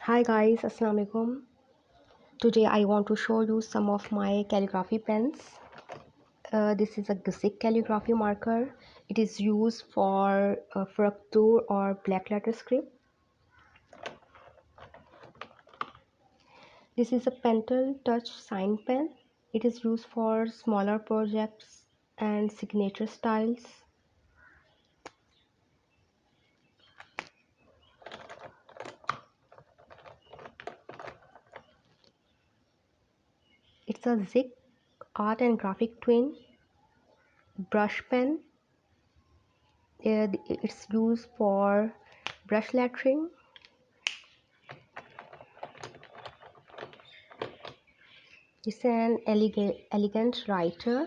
Hi guys, Assalamu alaikum. Today I want to show you some of my calligraphy pens. This is a Gothic calligraphy marker. It is used for fracture or black letter script. This is a Pentel Touch sign pen. It is used for smaller projects and signature styles. It's a Zig Art and Graphic Twin brush pen. It's used for brush lettering. It's an elegant writer.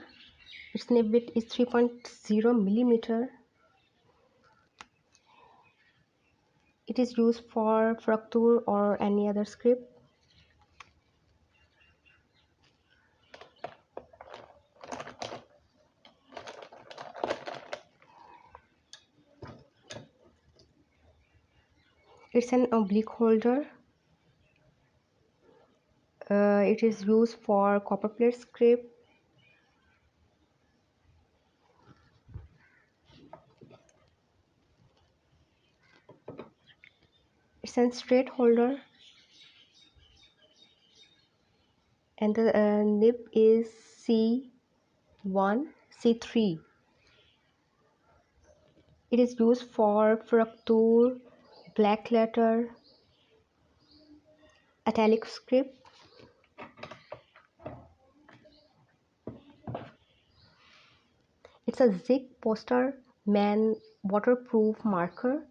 Its nib width is 3.0 millimeter. It is used for fracture or any other script. It's an oblique holder. It is used for copperplate script. It's a straight holder, and the nib is C1, C3. It is used for fracture, black letter, italic script. It's a Zig Poster Man waterproof marker.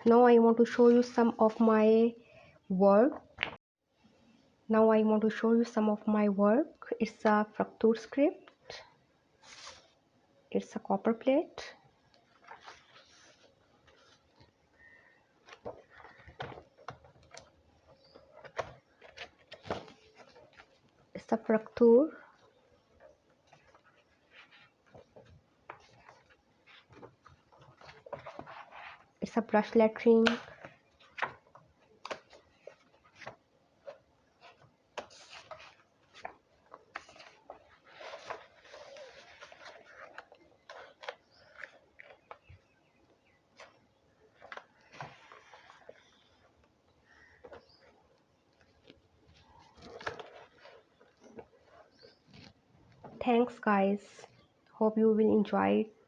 Now I want to show you some of my work. It's a fracture script. It's a copper plate. It's a fracture. It's a brush lettering. Thanks guys. Hope you will enjoy it.